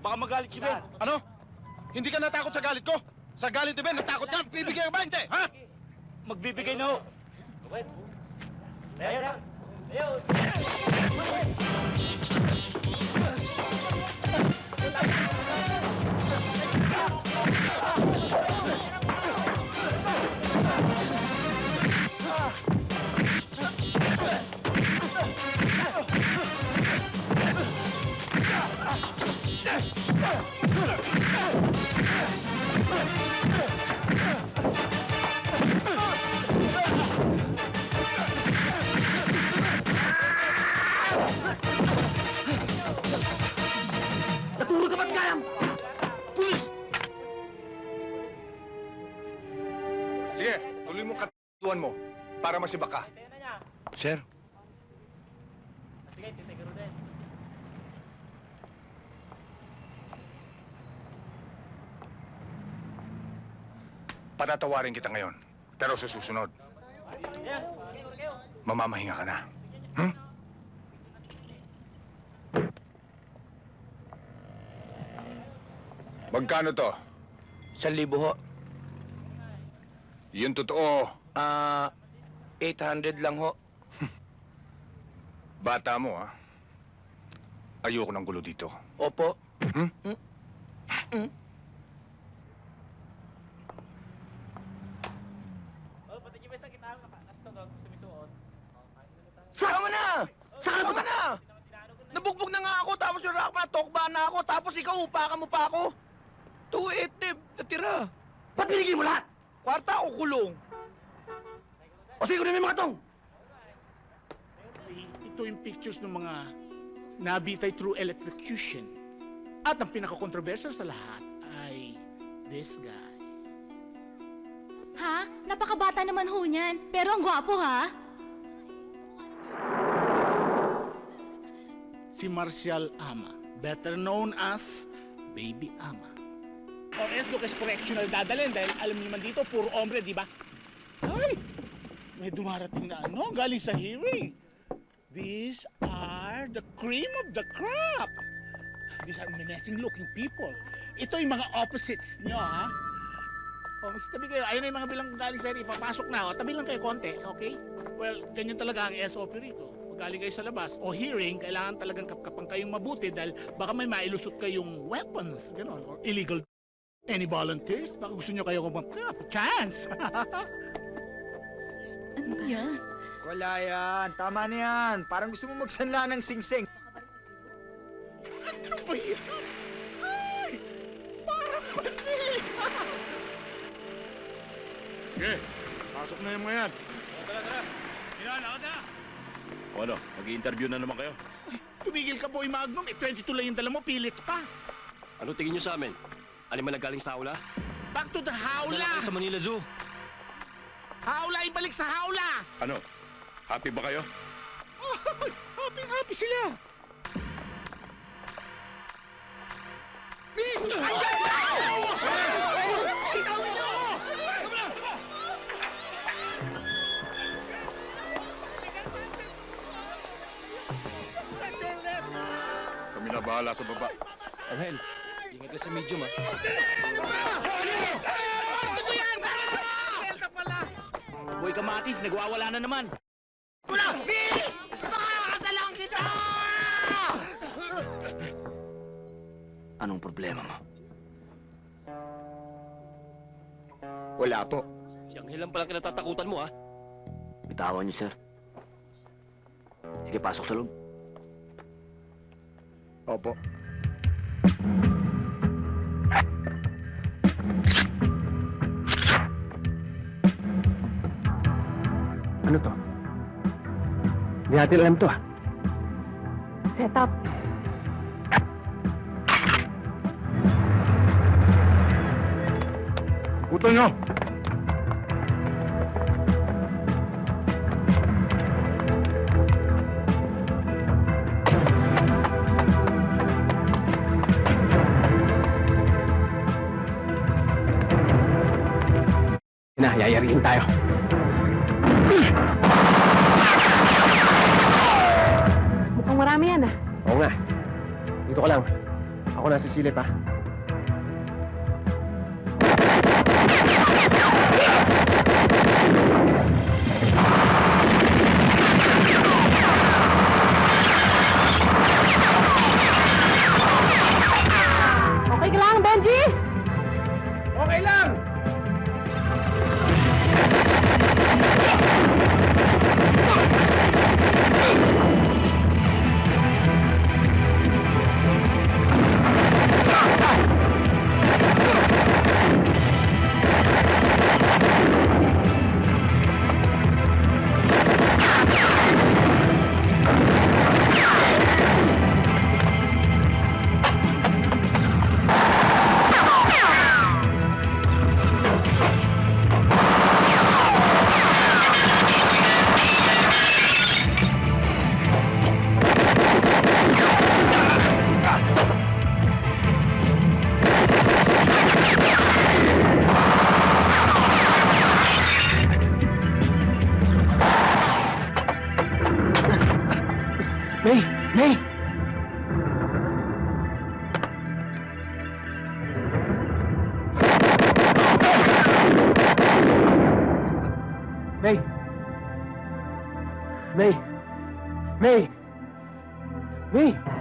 Baka magalit si Ben. Ano? Hindi ka natakot sa galit ko? Sa galit ni Ben, natakot ka? Bibigyan ka ba? Hindi, ha? Magbibigay na ho. Naturo ka ba't kayam? Pulis! Sige, tuloy mo katuan mo para masibak ka. Sir, Patatawarin kita ngayon. Pero sa susunod, mamamahinga ka na. Hmm? Magkano to? 1,000 ho. Yun totoo. 800 lang ho. Bata mo, ha? Ayoko ng gulo dito. Opo. Hmm? Saka mo na! Saka mo na! Nabugbog na nga ako, tapos yung rock na tokba na ako, tapos ikaw upakan mo pa ako. 280 natira. Ba't binigay mo lahat? Kwarta o kulong? O sige, kunin mo yung mga tong! Ito yung pictures ng mga nabitay through electrocution. At ang pinaka-controversial sa lahat ay this guy. Ha? Napakabata naman ho niyan. Pero ang gwapo, ha? Si Marcial Ama, better known as Baby Ama. Or else Lucas Correctional dadalhin dahil alam niyo man dito, puro hombre, di ba? Ay! May dumarating na ano, galing sa hearing. These are the cream of the crop. These are menacing looking people. Ito yung mga opposites nyo, ha? O, magtabi kayo. Ayun na yung mga bilang galing sa hearing. Papasok na. O, tabi lang kayo konti, okay? Well, ganyan talaga ang SOP rito. Pag galing kayo sa labas o hearing, kailangan talagang kapkapan kayong mabuti dahil baka may mailusot kayong weapons, gano'n, or illegal. Any volunteers? Baka gusto nyo kayo kumapkap. Chance! Ano yan? Wala yan. Tama na yan. Parang gusto mo magsanla ng singsing. Ano ba yan? Ay! Parang mali! Sige, pasok na yung mga yan. O ano, mag-i-interview na naman kayo. Tumigil ka, Boy Magnum. 22 lang yung dala mo, pillets pa. Ano tingin nyo sa amin? Animal na galing sa aula? Back to the Dala hawla! kayo sa Manila Zoo. Hawla, ibalik sa hawla! Ano? Happy ba kayo? Oh, happy sila. Miss! Ayan! Kami na bahala sa baba. Angel, ingat ka sa medium, ha? Ano yan? Delta pala! Boy Kamatis, nagwawala na naman. Wala! Miss! Makakasalang kita! Anong problema mo? Wala po. Si Angel lang palang kinatatakutan mo, ha? Bitawan niyo, sir. Sige, pasok sa loob. Opo. Ano to? Hindi natin alam to, Set up. Puto nyo! Yayariin tayo. Mukhang marami yan, ah. Oo nga. Dito ka lang. Ako Ako na sisilip, ha? Okay ka lang, Benji? Okay lang! May! May! May! May! May! May!